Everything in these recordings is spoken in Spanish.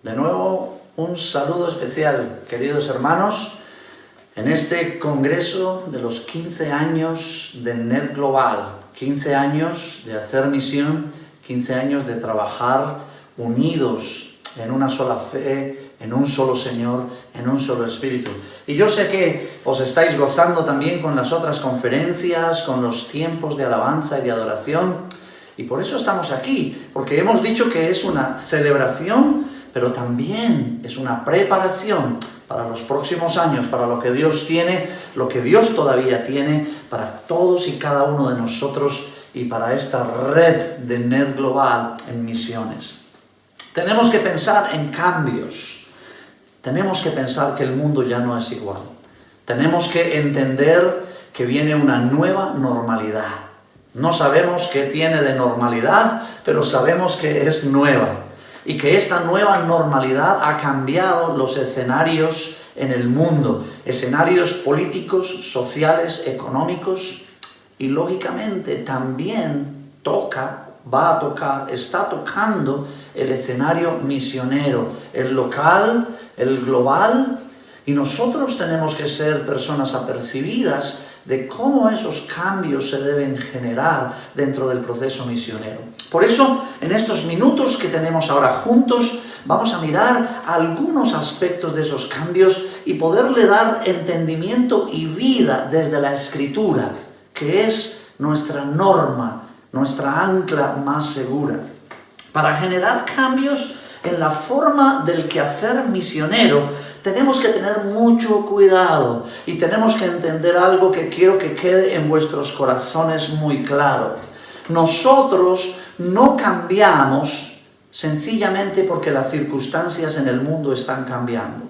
De nuevo, un saludo especial, queridos hermanos, en este congreso de los 15 años de NET Global, 15 años de hacer misión, 15 años de trabajar unidos en una sola fe, en un solo Señor, en un solo Espíritu. Y yo sé que os estáis gozando también con las otras conferencias, con los tiempos de alabanza y de adoración, y por eso estamos aquí, porque hemos dicho que es una celebración, pero también es una preparación para los próximos años, para lo que Dios tiene, lo que Dios todavía tiene para todos y cada uno de nosotros y para esta red de NET Global en misiones. Tenemos que pensar en cambios. Tenemos que pensar que el mundo ya no es igual. Tenemos que entender que viene una nueva normalidad. No sabemos qué tiene de normalidad, pero sabemos que es nueva. Y que esta nueva normalidad ha cambiado los escenarios en el mundo. Escenarios políticos, sociales, económicos. Y lógicamente también está tocando el escenario misionero, el local, el global, y nosotros tenemos que ser personas apercibidas de cómo esos cambios se deben generar dentro del proceso misionero. Por eso, en estos minutos que tenemos ahora juntos, vamos a mirar algunos aspectos de esos cambios y poderle dar entendimiento y vida desde la Escritura, que es nuestra norma, nuestra ancla más segura, para generar cambios en la forma del quehacer misionero. Tenemos que tener mucho cuidado y tenemos que entender algo que quiero que quede en vuestros corazones muy claro. Nosotros no cambiamos sencillamente porque las circunstancias en el mundo están cambiando.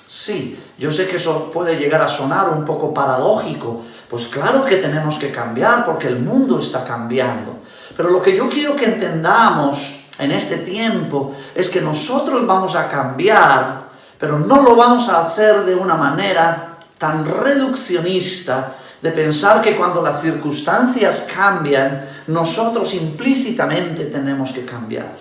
Sí, yo sé que eso puede llegar a sonar un poco paradójico. Pues claro que tenemos que cambiar porque el mundo está cambiando. Pero lo que yo quiero que entendamos en este tiempo es que nosotros vamos a cambiar, pero no lo vamos a hacer de una manera tan reduccionista de pensar que cuando las circunstancias cambian, nosotros implícitamente tenemos que cambiar.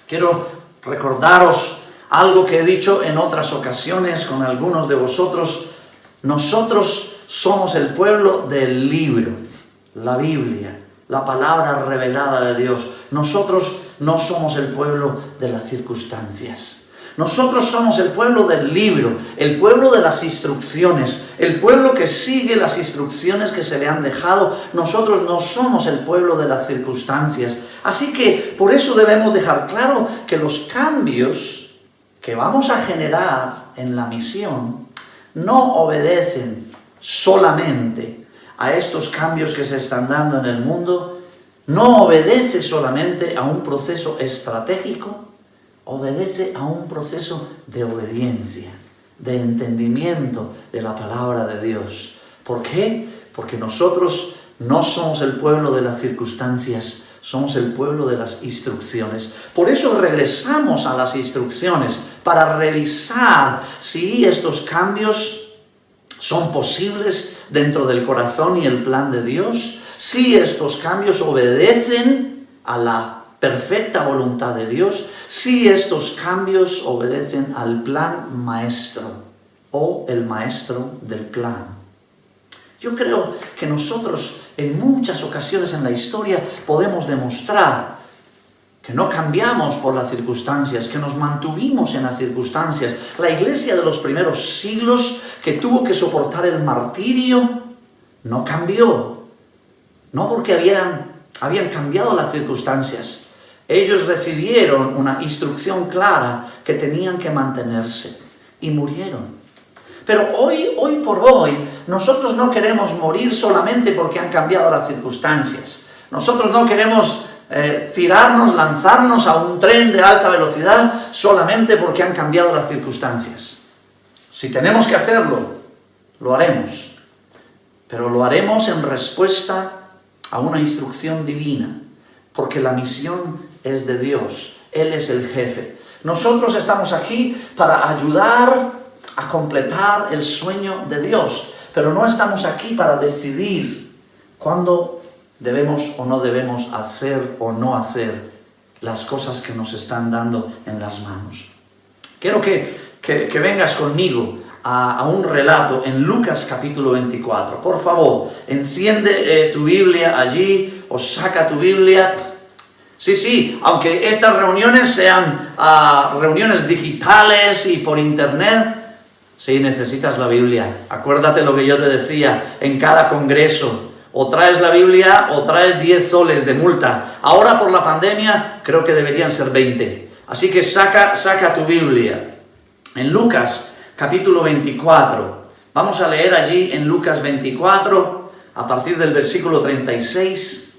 Quiero recordaros algo que he dicho en otras ocasiones con algunos de vosotros. Nosotros somos el pueblo del libro, la Biblia, la palabra revelada de Dios. Nosotros no somos el pueblo de las circunstancias. Nosotros somos el pueblo del libro, el pueblo de las instrucciones, el pueblo que sigue las instrucciones que se le han dejado. Nosotros no somos el pueblo de las circunstancias. Así que por eso debemos dejar claro que los cambios que vamos a generar en la misión no obedecen solamente a estos cambios que se están dando en el mundo, no obedece solamente a un proceso estratégico, obedece a un proceso de obediencia, de entendimiento de la palabra de Dios. ¿Por qué? Porque nosotros no somos el pueblo de las circunstancias, somos el pueblo de las instrucciones. Por eso regresamos a las instrucciones para revisar si estos cambios son posibles dentro del corazón y el plan de Dios, si estos cambios obedecen a la perfecta voluntad de Dios, si estos cambios obedecen al plan maestro o el maestro del plan. Yo creo que nosotros en muchas ocasiones en la historia podemos demostrar que no cambiamos por las circunstancias, que nos mantuvimos en las circunstancias. La iglesia de los primeros siglos que tuvo que soportar el martirio no cambió, no porque habían cambiado las circunstancias. Ellos recibieron una instrucción clara que tenían que mantenerse y murieron. Pero hoy por hoy, nosotros no queremos morir solamente porque han cambiado las circunstancias. Nosotros no queremos lanzarnos a un tren de alta velocidad solamente porque han cambiado las circunstancias. Si tenemos que hacerlo, lo haremos. Pero lo haremos en respuesta a una instrucción divina, porque la misión es de Dios. Él es el jefe. Nosotros estamos aquí para ayudar a completar el sueño de Dios, pero no estamos aquí para decidir cuándo debemos o no debemos hacer o no hacer las cosas que nos están dando en las manos. Quiero que vengas conmigo a un relato en Lucas capítulo 24. Por favor, enciende tu Biblia allí o saca tu Biblia. Sí, aunque estas reuniones sean reuniones digitales y por internet, sí necesitas la Biblia. Acuérdate lo que yo te decía en cada congreso. O traes la Biblia o traes 10 soles de multa. Ahora por la pandemia creo que deberían ser 20. Así que saca tu Biblia. En Lucas capítulo 24. Vamos a leer allí en Lucas 24 a partir del versículo 36.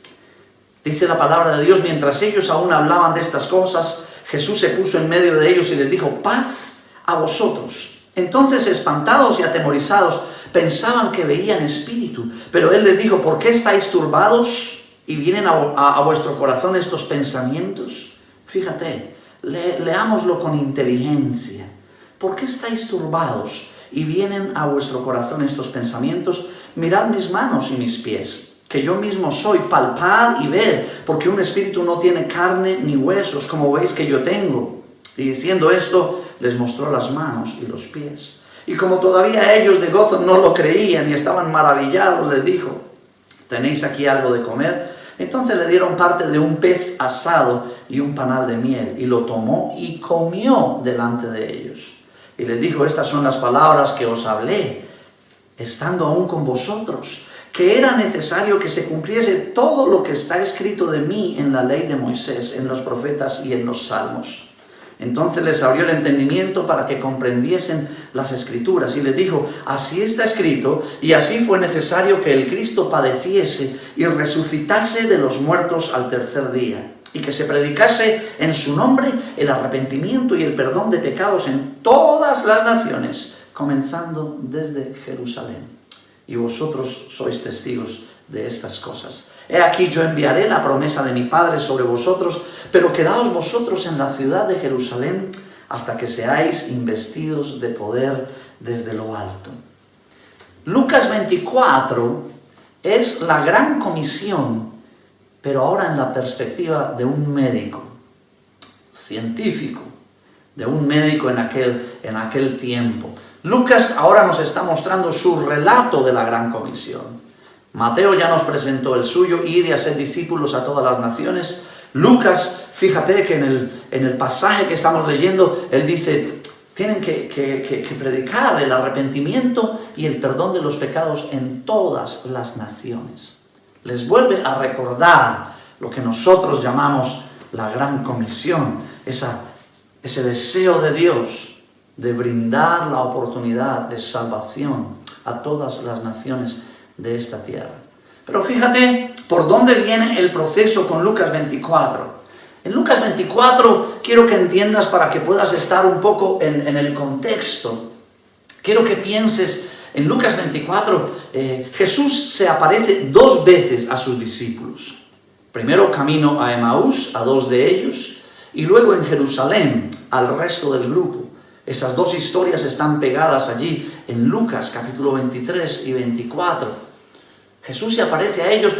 Dice la palabra de Dios: mientras ellos aún hablaban de estas cosas, Jesús se puso en medio de ellos y les dijo: paz a vosotros. Entonces, espantados y atemorizados, pensaban que veían espíritu, pero él les dijo: ¿por qué estáis turbados y vienen a vuestro corazón estos pensamientos? Fíjate, leámoslo con inteligencia. ¿Por qué estáis turbados y vienen a vuestro corazón estos pensamientos? Mirad mis manos y mis pies, que yo mismo soy, palpad y ved, porque un espíritu no tiene carne ni huesos, como veis que yo tengo. Y diciendo esto, les mostró las manos y los pies. Y como todavía ellos de gozo no lo creían y estaban maravillados, les dijo: ¿tenéis aquí algo de comer? Entonces le dieron parte de un pez asado y un panal de miel, y lo tomó y comió delante de ellos. Y les dijo: estas son las palabras que os hablé, estando aún con vosotros, que era necesario que se cumpliese todo lo que está escrito de mí en la ley de Moisés, en los profetas y en los salmos. Entonces les abrió el entendimiento para que comprendiesen las Escrituras, y les dijo: así está escrito, y así fue necesario que el Cristo padeciese y resucitase de los muertos al tercer día, y que se predicase en su nombre el arrepentimiento y el perdón de pecados en todas las naciones, comenzando desde Jerusalén. Y vosotros sois testigos de estas cosas. He aquí, yo enviaré la promesa de mi Padre sobre vosotros, pero quedaos vosotros en la ciudad de Jerusalén hasta que seáis investidos de poder desde lo alto. Lucas 24 es la gran comisión, pero ahora en la perspectiva de un médico, científico, de un médico en aquel tiempo. Lucas ahora nos está mostrando su relato de la gran comisión. Mateo ya nos presentó el suyo: id y hacer discípulos a todas las naciones. Lucas, fíjate que en el pasaje que estamos leyendo, él dice: tienen que predicar el arrepentimiento y el perdón de los pecados en todas las naciones. Les vuelve a recordar lo que nosotros llamamos la gran comisión, ese deseo de Dios de brindar la oportunidad de salvación a todas las naciones de esta tierra. Pero fíjate por dónde viene el proceso con Lucas 24. En Lucas 24 quiero que entiendas, para que puedas estar un poco en el contexto. Quiero que pienses en Lucas 24. Jesús se aparece 2 veces a sus discípulos. Primero camino a Emaús, a 2 de ellos, y luego en Jerusalén al resto del grupo. Esas 2 historias están pegadas allí en Lucas capítulo 23 y 24. Jesús se aparece a ellos,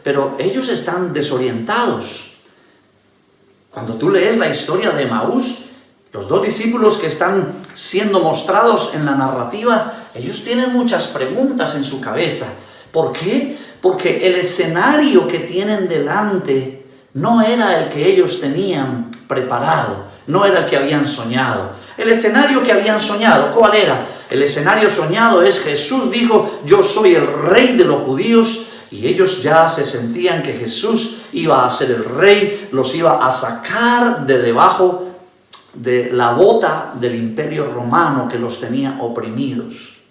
pero ellos están desorientados. Cuando tú lees la historia de Emaús, los 2 discípulos que están siendo mostrados en la narrativa, ellos tienen muchas preguntas en su cabeza. ¿Por qué? Porque el escenario que tienen delante no era el que ellos tenían preparado, no era el que habían soñado. El escenario que habían soñado, ¿cuál era? El escenario soñado es: Jesús dijo: yo soy el rey de los judíos, y ellos ya se sentían que Jesús iba a ser el rey, los iba a sacar de debajo de la bota del imperio romano que los tenía oprimidos.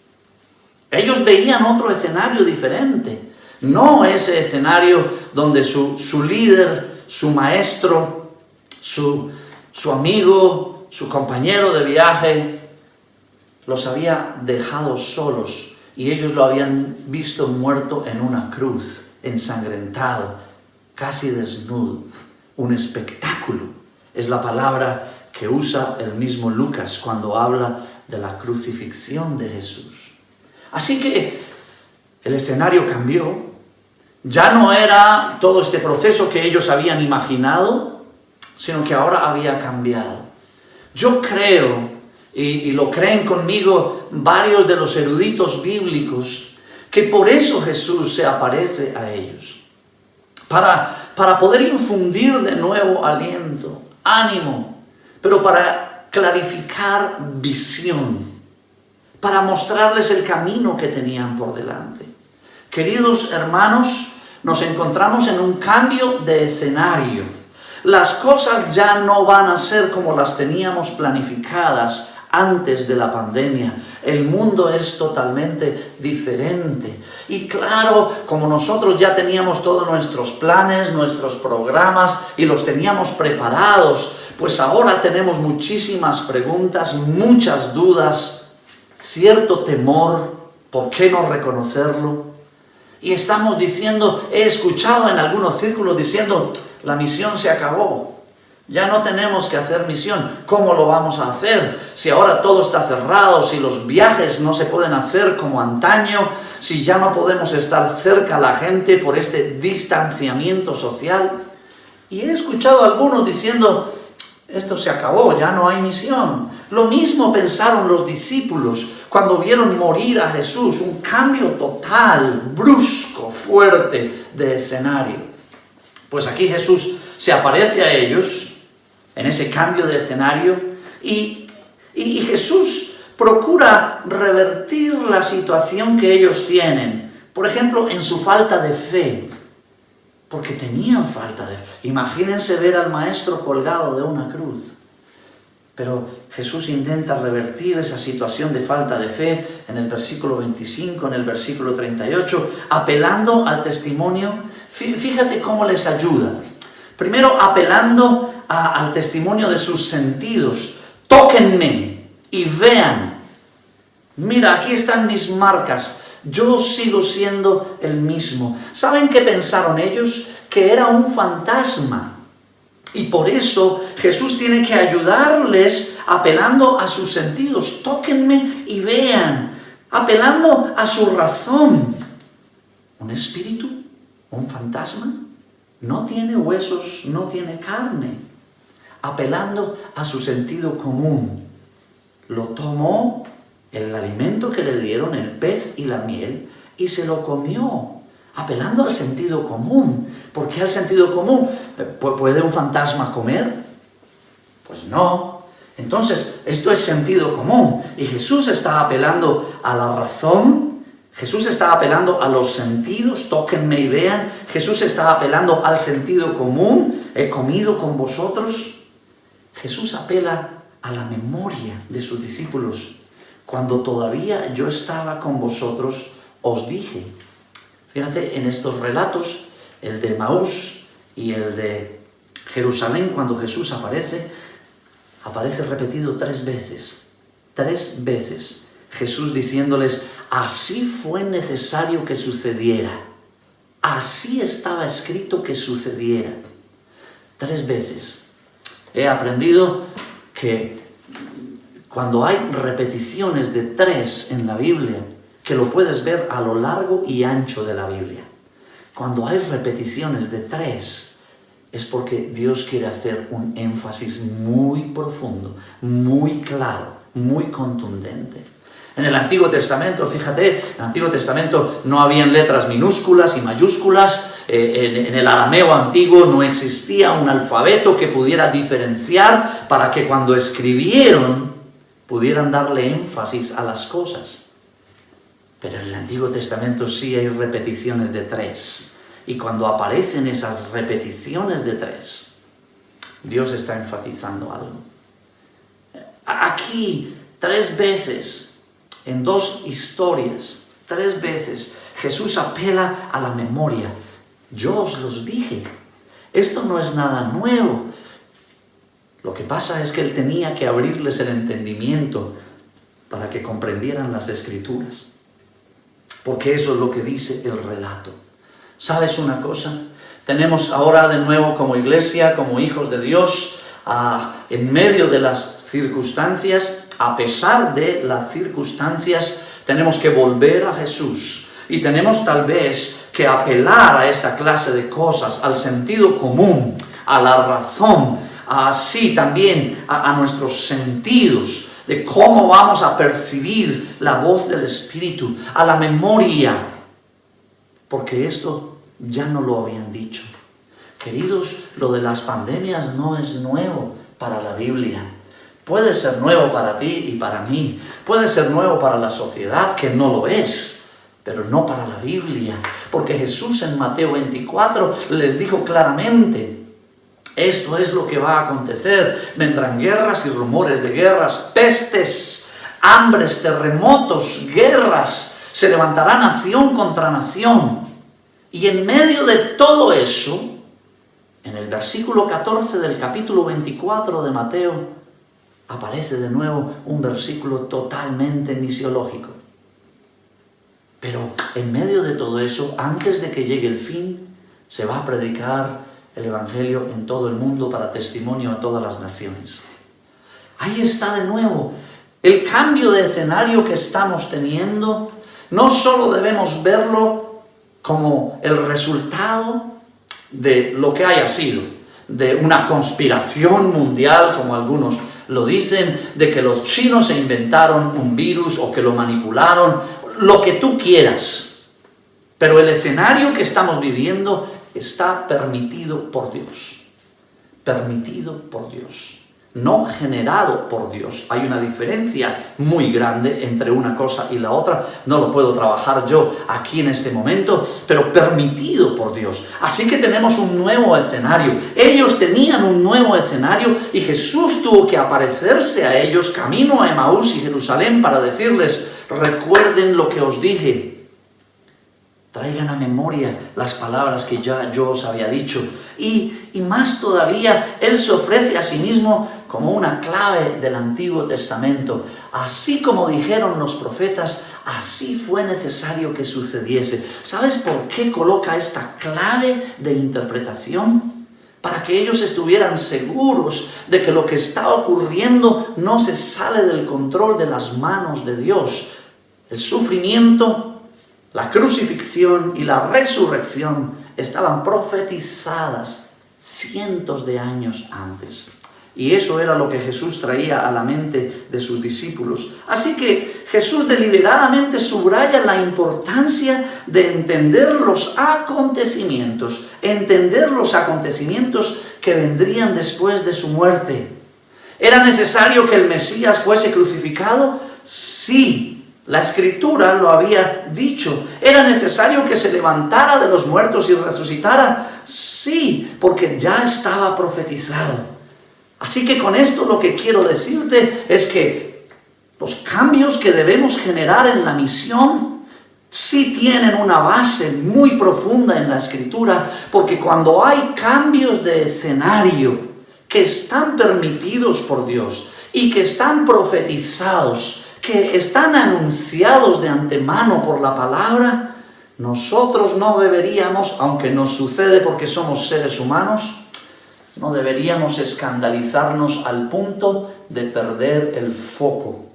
Ellos veían otro escenario diferente, no ese escenario donde su líder, su maestro, su amigo, su compañero de viaje, los había dejado solos y ellos lo habían visto muerto en una cruz, ensangrentado, casi desnudo. Un espectáculo es la palabra que usa el mismo Lucas cuando habla de la crucifixión de Jesús. Así que el escenario cambió. Ya no era todo este proceso que ellos habían imaginado. sino que ahora había cambiado. Yo creo, y lo creen conmigo varios de los eruditos bíblicos, que por eso Jesús se aparece a ellos. Para poder infundir de nuevo aliento, ánimo, pero para clarificar visión, para mostrarles el camino que tenían por delante. Queridos hermanos, nos encontramos en un cambio de escenario. Las cosas ya no van a ser como las teníamos planificadas antes de la pandemia. El mundo es totalmente diferente. Y claro, como nosotros ya teníamos todos nuestros planes, nuestros programas y los teníamos preparados, pues ahora tenemos muchísimas preguntas, muchas dudas, cierto temor, ¿por qué no reconocerlo? Y estamos diciendo, he escuchado en algunos círculos diciendo, la misión se acabó. Ya no tenemos que hacer misión. ¿Cómo lo vamos a hacer? Si ahora todo está cerrado, si los viajes no se pueden hacer como antaño, si ya no podemos estar cerca a la gente por este distanciamiento social. Y he escuchado a algunos diciendo, esto se acabó, ya no hay misión. Lo mismo pensaron los discípulos cuando vieron morir a Jesús, un cambio total, brusco, fuerte de escenario. Pues aquí Jesús se aparece a ellos en ese cambio de escenario y Jesús procura revertir la situación que ellos tienen, por ejemplo, en su falta de fe, porque tenían falta de fe. Imagínense ver al maestro colgado de una cruz. Pero Jesús intenta revertir esa situación de falta de fe en el versículo 25, en el versículo 38, apelando al testimonio. Fíjate cómo les ayuda. Primero, apelando al testimonio de sus sentidos. Tóquenme y vean. Mira, aquí están mis marcas. Yo sigo siendo el mismo. ¿Saben qué pensaron ellos? Que era un fantasma. Y por eso Jesús tiene que ayudarles apelando a sus sentidos. Tóquenme y vean. Apelando a su razón. ¿Un espíritu? ¿Un fantasma? No tiene huesos, no tiene carne. Apelando a su sentido común. Lo tomó, el alimento que le dieron, el pez y la miel, y se lo comió. Apelando al sentido común. ¿Por qué al sentido común? ¿Puede un fantasma comer? Pues no. Entonces, esto es sentido común. Y Jesús está apelando a la razón. Jesús está apelando a los sentidos. Tóquenme y vean. Jesús está apelando al sentido común. He comido con vosotros. Jesús apela a la memoria de sus discípulos. Cuando todavía yo estaba con vosotros, os dije. Fíjate, en estos relatos, el de Maús y el de Jerusalén, cuando Jesús aparece repetido 3 veces. 3 veces. Jesús diciéndoles, así fue necesario que sucediera. Así estaba escrito que sucediera. 3 veces. He aprendido que cuando hay repeticiones de 3 en la Biblia, que lo puedes ver a lo largo y ancho de la Biblia. Cuando hay repeticiones de 3, es porque Dios quiere hacer un énfasis muy profundo, muy claro, muy contundente. En el Antiguo Testamento, fíjate, en el Antiguo Testamento no habían letras minúsculas y mayúsculas. En el arameo antiguo no existía un alfabeto que pudiera diferenciar para que cuando escribieron pudieran darle énfasis a las cosas. Pero en el Antiguo Testamento sí hay repeticiones de 3. Y cuando aparecen esas repeticiones de 3, Dios está enfatizando algo. Aquí, 3 veces, en 2 historias, 3 veces, Jesús apela a la memoria. Yo os los dije. Esto no es nada nuevo. Lo que pasa es que Él tenía que abrirles el entendimiento para que comprendieran las Escrituras. Porque eso es lo que dice el relato. ¿Sabes una cosa? Tenemos ahora de nuevo como iglesia, como hijos de Dios, en medio de las circunstancias, a pesar de las circunstancias, tenemos que volver a Jesús. Y tenemos tal vez que apelar a esta clase de cosas, al sentido común, a la razón, así también a nuestros sentidos, de cómo vamos a percibir la voz del Espíritu, a la memoria, porque esto ya no lo habían dicho. Queridos, lo de las pandemias no es nuevo para la Biblia. Puede ser nuevo para ti y para mí. Puede ser nuevo para la sociedad, que no lo es, pero no para la Biblia. Porque Jesús en Mateo 24 les dijo claramente: esto es lo que va a acontecer. Vendrán guerras y rumores de guerras, pestes, hambres, terremotos, guerras. Se levantará nación contra nación. Y en medio de todo eso, en el versículo 14 del capítulo 24 de Mateo, aparece de nuevo un versículo totalmente misiológico. Pero en medio de todo eso, antes de que llegue el fin, se va a predicar el Evangelio en todo el mundo para testimonio a todas las naciones. Ahí está de nuevo el cambio de escenario que estamos teniendo. No solo debemos verlo como el resultado de lo que haya sido, de una conspiración mundial, como algunos lo dicen, de que los chinos se inventaron un virus o que lo manipularon, lo que tú quieras. Pero el escenario que estamos viviendo está permitido por Dios. Permitido por Dios. No generado por Dios. Hay una diferencia muy grande entre una cosa y la otra. No lo puedo trabajar yo aquí en este momento, pero permitido por Dios. Así que tenemos un nuevo escenario. Ellos tenían un nuevo escenario y Jesús tuvo que aparecerse a ellos camino a Emaús y Jerusalén para decirles: recuerden lo que os dije. Traigan a memoria las palabras que ya yo os había dicho. Y más todavía, Él se ofrece a sí mismo como una clave del Antiguo Testamento. Así como dijeron los profetas, así fue necesario que sucediese. ¿Sabes por qué coloca esta clave de interpretación? Para que ellos estuvieran seguros de que lo que está ocurriendo no se sale del control de las manos de Dios. El sufrimiento, la crucifixión y la resurrección estaban profetizadas cientos de años antes. Y eso era lo que Jesús traía a la mente de sus discípulos. Así que Jesús deliberadamente subraya la importancia de entender los acontecimientos que vendrían después de su muerte. ¿Era necesario que el Mesías fuese crucificado? Sí. La Escritura lo había dicho. ¿Era necesario que se levantara de los muertos y resucitara? Sí, porque ya estaba profetizado. Así que con esto lo que quiero decirte es que los cambios que debemos generar en la misión sí tienen una base muy profunda en la Escritura, porque cuando hay cambios de escenario que están permitidos por Dios y que están profetizados, que están anunciados de antemano por la palabra, nosotros no deberíamos, aunque nos sucede porque somos seres humanos, no deberíamos escandalizarnos al punto de perder el foco,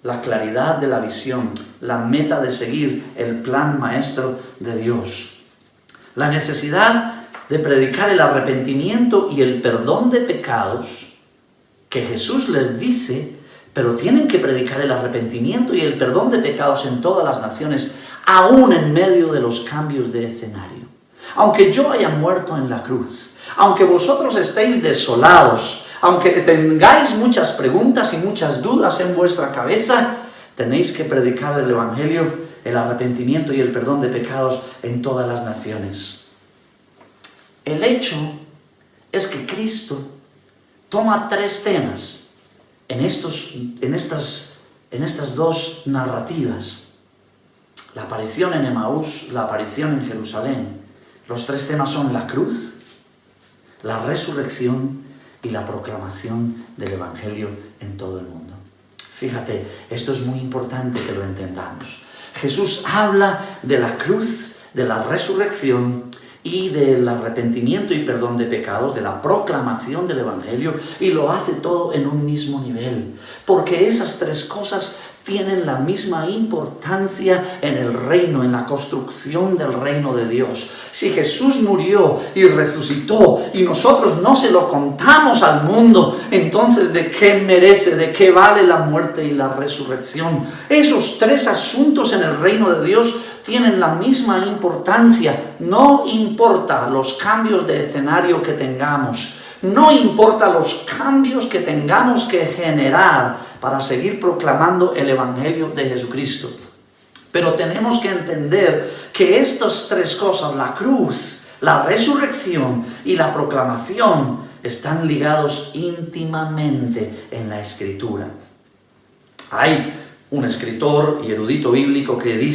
la claridad de la visión, la meta de seguir el plan maestro de Dios. La necesidad de predicar el arrepentimiento y el perdón de pecados que Jesús les dice. Pero tienen que predicar el arrepentimiento y el perdón de pecados en todas las naciones, aún en medio de los cambios de escenario. Aunque yo haya muerto en la cruz, aunque vosotros estéis desolados, aunque tengáis muchas preguntas y muchas dudas en vuestra cabeza, tenéis que predicar el Evangelio, el arrepentimiento y el perdón de pecados en todas las naciones. El hecho es que Cristo toma tres temas en estas dos narrativas: la aparición en Emaús, la aparición en Jerusalén. Los tres temas son la cruz, la resurrección y la proclamación del Evangelio en todo el mundo. Fíjate, esto es muy importante que lo entendamos. Jesús habla de la cruz, de la resurrección y del arrepentimiento y perdón de pecados, de la proclamación del Evangelio, y lo hace todo en un mismo nivel. Porque esas tres cosas tienen la misma importancia en el reino, en la construcción del reino de Dios. Si Jesús murió y resucitó y nosotros no se lo contamos al mundo, entonces ¿de qué merece, de qué vale la muerte y la resurrección? Esos tres asuntos en el reino de Dios tienen la misma importancia. No importa los cambios de escenario que tengamos, no importa los cambios que tengamos que generar para seguir proclamando el Evangelio de Jesucristo. Pero tenemos que entender que estas tres cosas, la cruz, la resurrección y la proclamación, están ligados íntimamente en la Escritura. Hay un escritor y erudito bíblico que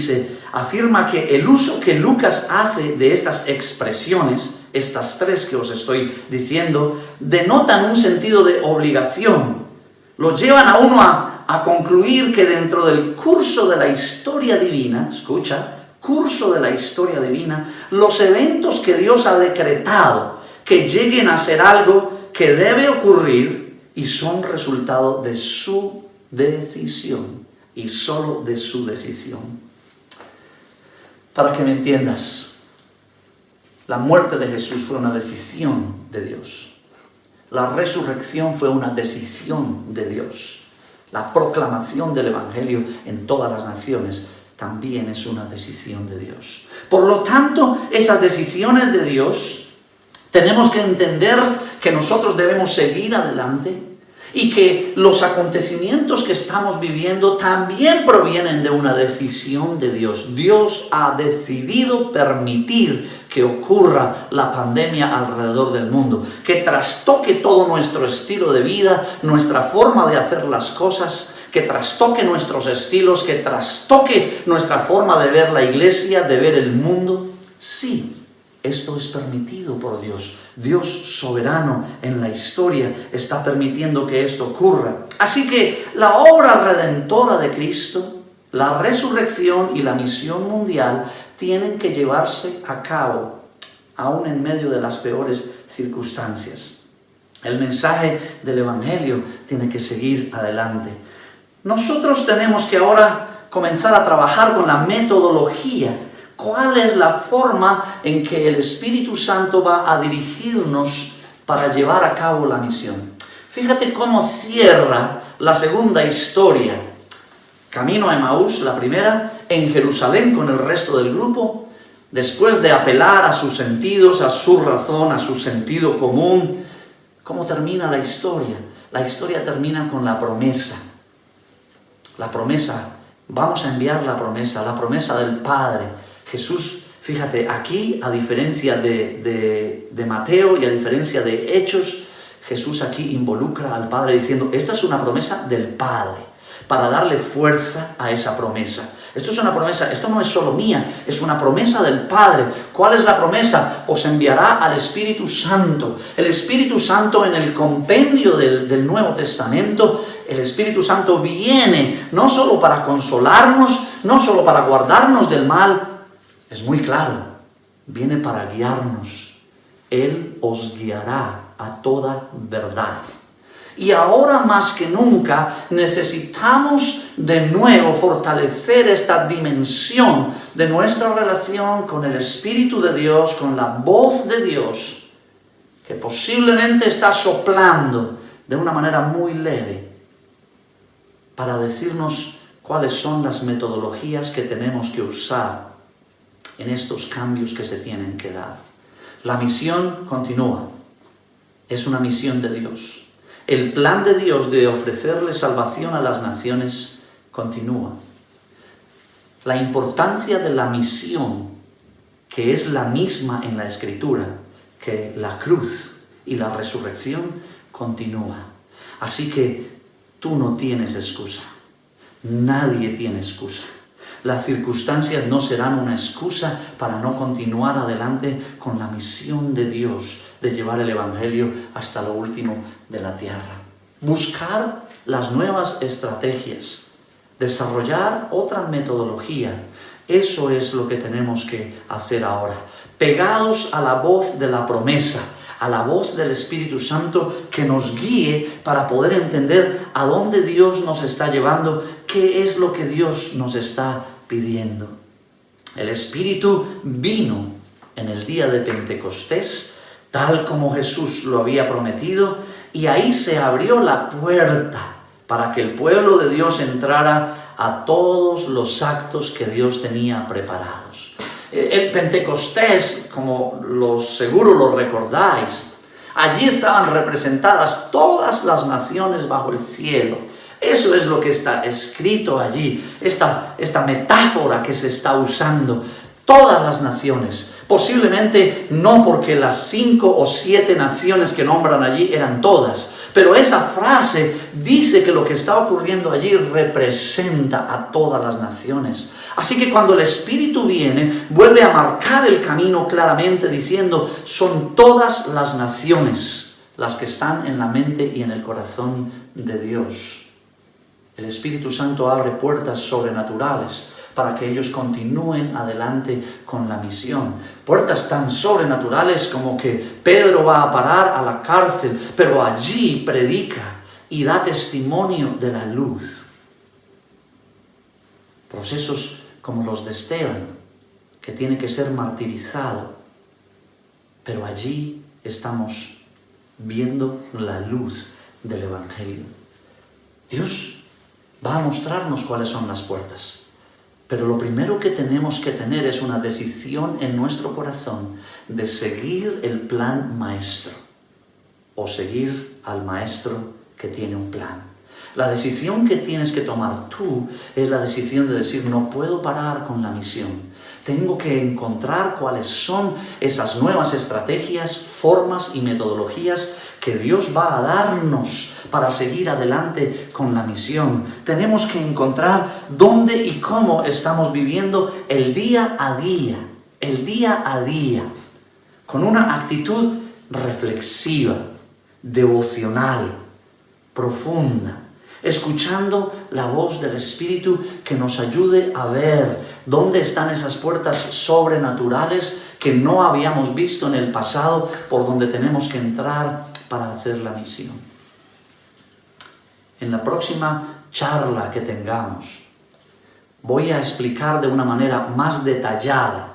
afirma que el uso que Lucas hace de estas expresiones, estas tres que os estoy diciendo, denotan un sentido de obligación. Lo llevan a uno a concluir que dentro del curso de la historia divina, escucha, curso de la historia divina, los eventos que Dios ha decretado que lleguen a ser algo que debe ocurrir y son resultado de su decisión y solo de su decisión. Para que me entiendas, la muerte de Jesús fue una decisión de Dios. La resurrección fue una decisión de Dios. La proclamación del Evangelio en todas las naciones también es una decisión de Dios. Por lo tanto, esas decisiones de Dios, tenemos que entender que nosotros debemos seguir adelante y que los acontecimientos que estamos viviendo también provienen de una decisión de Dios. Dios ha decidido permitir que ocurra la pandemia alrededor del mundo, que trastoque todo nuestro estilo de vida, nuestra forma de hacer las cosas, que trastoque nuestros estilos, que trastoque nuestra forma de ver la iglesia, de ver el mundo. Sí, esto es permitido por Dios. Dios soberano en la historia está permitiendo que esto ocurra. Así que la obra redentora de Cristo, la resurrección y la misión mundial tienen que llevarse a cabo, aún en medio de las peores circunstancias. El mensaje del Evangelio tiene que seguir adelante. Nosotros tenemos que ahora comenzar a trabajar con la metodología. ¿Cuál es la forma en que el Espíritu Santo va a dirigirnos para llevar a cabo la misión? Fíjate cómo cierra la segunda historia. Camino a Emaús, la primera, en Jerusalén con el resto del grupo, después de apelar a sus sentidos, a su razón, a su sentido común. ¿Cómo termina la historia? La historia termina con la promesa. La promesa, vamos a enviar la promesa del Padre. Jesús, fíjate, aquí, a diferencia de Mateo y a diferencia de Hechos, Jesús aquí involucra al Padre diciendo, esta es una promesa del Padre, para darle fuerza a esa promesa. Esto es una promesa, esto no es solo mía, es una promesa del Padre. ¿Cuál es la promesa? Os enviará al Espíritu Santo. El Espíritu Santo en el compendio del Nuevo Testamento, el Espíritu Santo viene no solo para consolarnos, no solo para guardarnos del mal, es muy claro, viene para guiarnos. Él os guiará a toda verdad. Y ahora más que nunca necesitamos de nuevo fortalecer esta dimensión de nuestra relación con el Espíritu de Dios, con la voz de Dios, que posiblemente está soplando de una manera muy leve para decirnos cuáles son las metodologías que tenemos que usar en estos cambios que se tienen que dar. La misión continúa, es una misión de Dios. El plan de Dios de ofrecerle salvación a las naciones continúa. La importancia de la misión, que es la misma en la Escritura que la cruz y la resurrección, continúa. Así que tú no tienes excusa. Nadie tiene excusa. Las circunstancias no serán una excusa para no continuar adelante con la misión de Dios de llevar el Evangelio hasta lo último de la tierra. Buscar las nuevas estrategias, desarrollar otra metodología, eso es lo que tenemos que hacer ahora. pegados a la voz de la promesa, a la voz del Espíritu Santo que nos guíe para poder entender a dónde Dios nos está llevando, qué es lo que Dios nos está pidiendo. El Espíritu vino en el día de Pentecostés, tal como Jesús lo había prometido, y ahí se abrió la puerta para que el pueblo de Dios entrara a todos los actos que Dios tenía preparados. El Pentecostés, como seguro lo recordáis, allí estaban representadas todas las naciones bajo el cielo. Eso es lo que está escrito allí, esta metáfora que se está usando. Todas las naciones, posiblemente no porque las 5 o 7 naciones que nombran allí eran todas, pero esa frase dice que lo que está ocurriendo allí representa a todas las naciones. Así que cuando el Espíritu viene, vuelve a marcar el camino claramente diciendo, son todas las naciones las que están en la mente y en el corazón de Dios. El Espíritu Santo abre puertas sobrenaturales para que ellos continúen adelante con la misión. Puertas tan sobrenaturales como que Pedro va a parar a la cárcel, pero allí predica y da testimonio de la luz. Procesos como los de Esteban, que tiene que ser martirizado, pero allí estamos viendo la luz del Evangelio. Dios va a mostrarnos cuáles son las puertas. Pero lo primero que tenemos que tener es una decisión en nuestro corazón de seguir el plan maestro o seguir al maestro que tiene un plan. La decisión que tienes que tomar tú es la decisión de decir, no puedo parar con la misión. Tengo que encontrar cuáles son esas nuevas estrategias, formas y metodologías que Dios va a darnos para seguir adelante con la misión. Tenemos que encontrar dónde y cómo estamos viviendo el día a día, con una actitud reflexiva, devocional, profunda, escuchando la voz del Espíritu que nos ayude a ver dónde están esas puertas sobrenaturales que no habíamos visto en el pasado, por donde tenemos que entrar para hacer la misión. En la próxima charla que tengamos, voy a explicar de una manera más detallada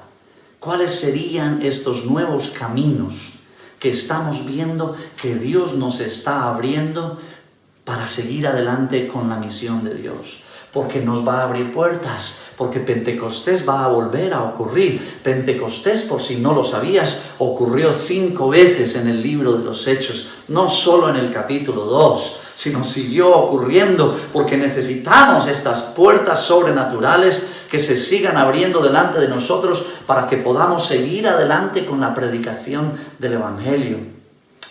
cuáles serían estos nuevos caminos que estamos viendo que Dios nos está abriendo para seguir adelante con la misión de Dios. Porque nos va a abrir puertas, porque Pentecostés va a volver a ocurrir. Pentecostés, por si no lo sabías, ocurrió 5 veces en el libro de los Hechos, no solo en el capítulo 2, sino siguió ocurriendo porque necesitamos estas puertas sobrenaturales que se sigan abriendo delante de nosotros para que podamos seguir adelante con la predicación del Evangelio.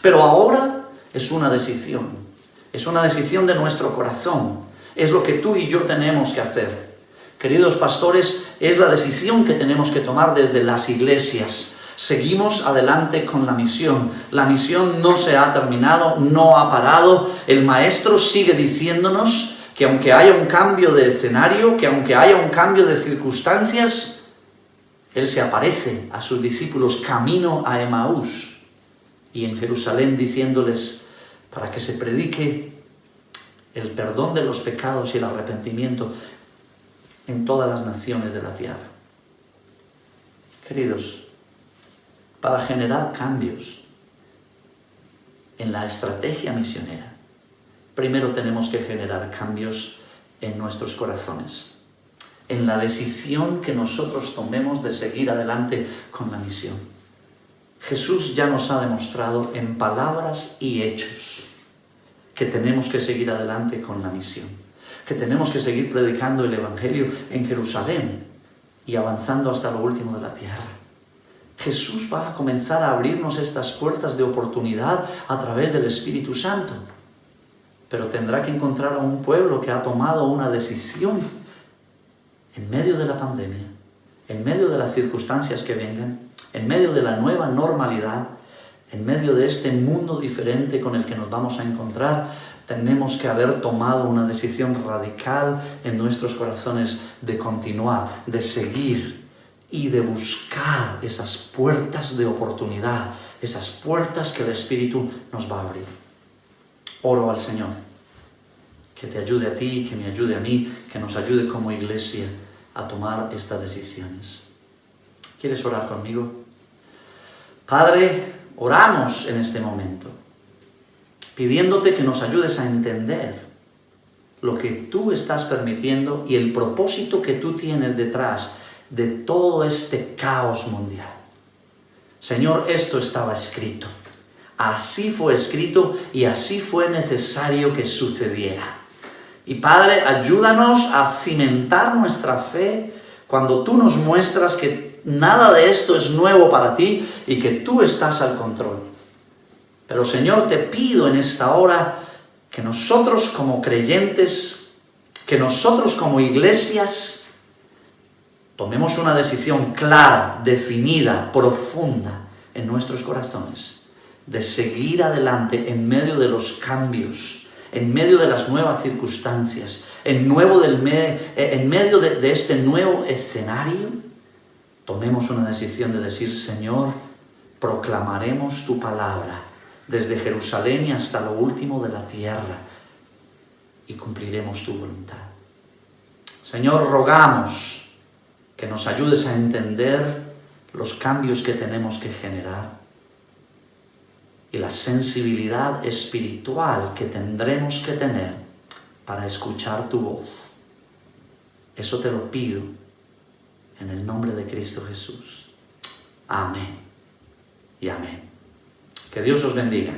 Pero ahora es una decisión de nuestro corazón. Es lo que tú y yo tenemos que hacer. Queridos pastores, es la decisión que tenemos que tomar desde las iglesias. Seguimos adelante con la misión. La misión no se ha terminado, no ha parado. El Maestro sigue diciéndonos que aunque haya un cambio de escenario, que aunque haya un cambio de circunstancias, Él se aparece a sus discípulos camino a Emaús y en Jerusalén diciéndoles para que se predique el perdón de los pecados y el arrepentimiento en todas las naciones de la tierra. Queridos, para generar cambios en la estrategia misionera, primero tenemos que generar cambios en nuestros corazones, en la decisión que nosotros tomemos de seguir adelante con la misión. Jesús ya nos ha demostrado en palabras y hechos que tenemos que seguir adelante con la misión, que tenemos que seguir predicando el Evangelio en Jerusalén y avanzando hasta lo último de la tierra. Jesús va a comenzar a abrirnos estas puertas de oportunidad a través del Espíritu Santo, pero tendrá que encontrar a un pueblo que ha tomado una decisión en medio de la pandemia, en medio de las circunstancias que vengan, en medio de la nueva normalidad, en medio de este mundo diferente con el que nos vamos a encontrar. Tenemos que haber tomado una decisión radical en nuestros corazones de continuar, de seguir y de buscar esas puertas de oportunidad, esas puertas que el Espíritu nos va a abrir. Oro al Señor, que te ayude a ti, que me ayude a mí, que nos ayude como iglesia a tomar estas decisiones. ¿Quieres orar conmigo? Padre, oramos en este momento, pidiéndote que nos ayudes a entender lo que tú estás permitiendo y el propósito que tú tienes detrás de todo este caos mundial. Señor, esto estaba escrito. Así fue escrito y así fue necesario que sucediera. Y Padre, ayúdanos a cimentar nuestra fe cuando tú nos muestras que nada de esto es nuevo para ti y que tú estás al control. Pero Señor, te pido en esta hora que nosotros como creyentes, que nosotros como iglesias, tomemos una decisión clara, definida, profunda en nuestros corazones, de seguir adelante en medio de los cambios, en medio de las nuevas circunstancias, en medio de este nuevo escenario. Tomemos una decisión de decir, Señor, proclamaremos tu palabra desde Jerusalén y hasta lo último de la tierra y cumpliremos tu voluntad. Señor, rogamos que nos ayudes a entender los cambios que tenemos que generar y la sensibilidad espiritual que tendremos que tener para escuchar tu voz. Eso te lo pido en el nombre de Cristo Jesús. Amén y amén. Que Dios os bendiga.